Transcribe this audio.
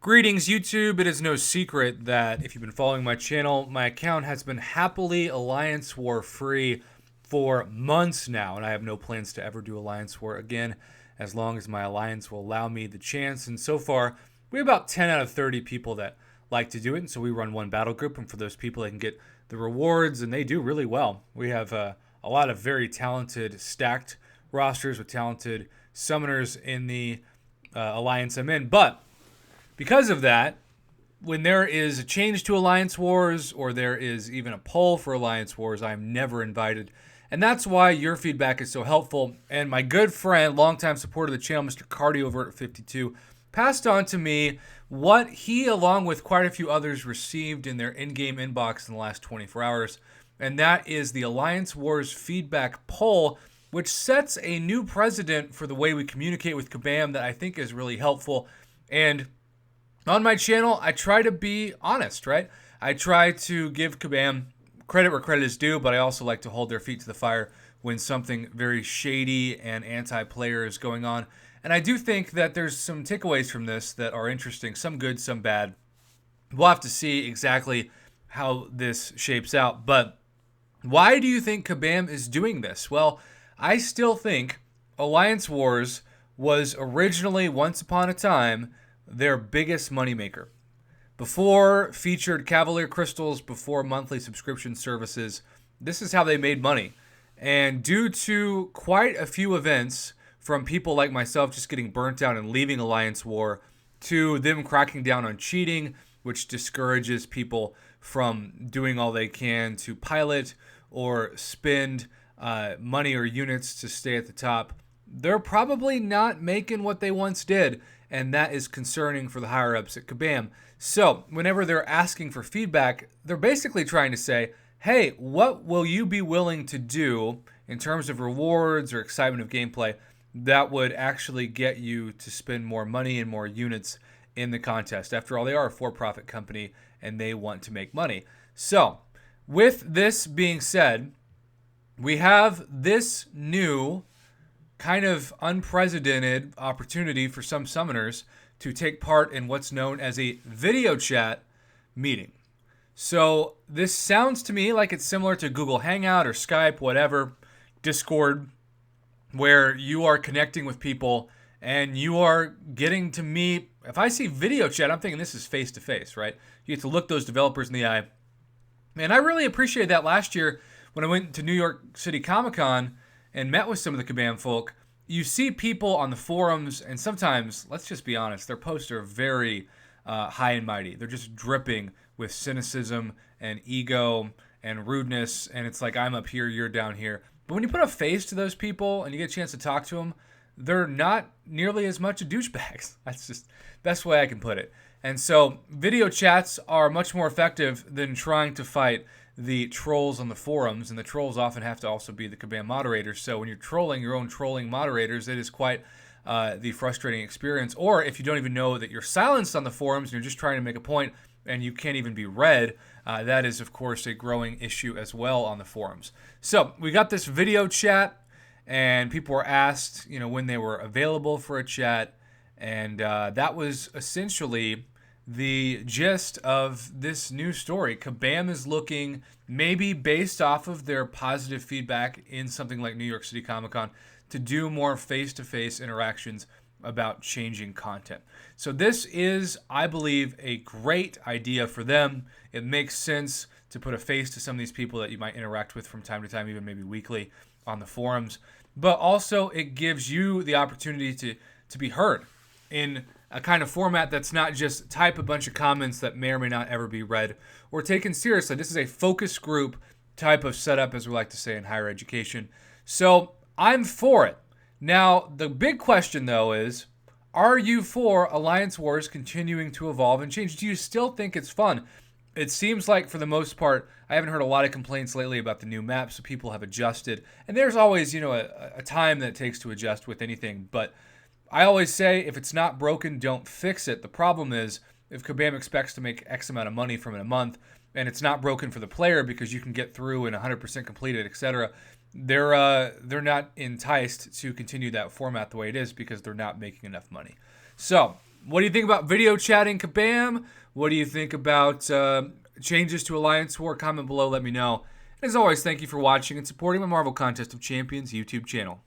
Greetings, YouTube. It is no secret that if you've been following my channel, my account has been happily Alliance War free for months now, and I have no plans to ever do Alliance War again as long as my alliance will allow me the chance. And so far, we have about 10 out of 30 people that like to do it, and so we run one battle group, and for those people, they can get the rewards, and they do really well. We have a lot of very talented, stacked rosters with talented summoners in the alliance I'm in, but because of that, when there is a change to Alliance Wars or there is even a poll for Alliance Wars, I am never invited. And that's why your feedback is so helpful. And my good friend, longtime supporter of the channel, Mr. Cardi over at 52, passed on to me what he, along with quite a few others, received in their in-game inbox in the last 24 hours. And that is the Alliance Wars feedback poll, which sets a new precedent for the way we communicate with Kabam that I think is really helpful. And on my channel, I try to be honest, right? I try to give Kabam credit where credit is due, but I also like to hold their feet to the fire when something very shady and anti-player is going on. And I do think that there's some takeaways from this that are interesting, some good, some bad. We'll have to see exactly how this shapes out. But why do you think Kabam is doing this? Well, I still think Alliance Wars was originally, once upon a time, their biggest moneymaker. Before featured Cavalier Crystals, before monthly subscription services, this is how they made money. And due to quite a few events, from people like myself just getting burnt out and leaving Alliance War, to them cracking down on cheating, which discourages people from doing all they can to pilot or spend money or units to stay at the top, they're probably not making what they once did. And that is concerning for the higher-ups at Kabam. So whenever they're asking for feedback, they're basically trying to say, hey, what will you be willing to do in terms of rewards or excitement of gameplay that would actually get you to spend more money and more units in the contest? After all, they are a for-profit company, and they want to make money. So with this being said, we have this new kind of unprecedented opportunity for some summoners to take part in what's known as a video chat meeting. So this sounds to me like it's similar to Google Hangout or Skype, whatever, Discord, where you are connecting with people and you are getting to meet. If I see video chat, I'm thinking this is face-to-face, right? You get to look those developers in the eye. And I really appreciated that last year when I went to New York City Comic-Con and met with some of the Kabam folk. You see people on the forums, and sometimes, let's just be honest, their posts are very high and mighty. They're just dripping with cynicism and ego and rudeness, and it's like, I'm up here, you're down here. But when you put a face to those people and you get a chance to talk to them, they're not nearly as much a douchebags. That's just the best way I can put it. And so video chats are much more effective than trying to fight the trolls on the forums, and the trolls often have to also be the Kabam moderators. So when you're trolling your own trolling moderators, it is quite the frustrating experience. Or if you don't even know that you're silenced on the forums and you're just trying to make a point and you can't even be read, that is, of course, a growing issue as well on the forums. So we got this video chat, and people were asked, when they were available for a chat, and that was essentially the gist of this new story. Kabam is looking, maybe based off of their positive feedback in something like New York City Comic-Con, to do more face-to-face interactions about changing content. So this is, I believe, a great idea for them. It makes sense to put a face to some of these people that you might interact with from time to time, even maybe weekly on the forums. But also it gives you the opportunity to be heard in a kind of format that's not just type a bunch of comments that may or may not ever be read or taken seriously. This is a focus group type of setup, as we like to say in higher education. So I'm for it. Now, the big question, though, is, are you for Alliance Wars continuing to evolve and change? Do you still think it's fun? It seems like, for the most part, I haven't heard a lot of complaints lately about the new map, so people have adjusted. And there's always, a time that it takes to adjust with anything, but I always say, if it's not broken, don't fix it. The problem is, if Kabam expects to make X amount of money from it a month, and it's not broken for the player because you can get through and 100% completed, etc., they're not enticed to continue that format the way it is because they're not making enough money. So What do you think about video chatting, Kabam? What do you think about changes to Alliance War? Comment below, let me know. As always, thank you for watching and supporting my Marvel Contest of Champions YouTube channel.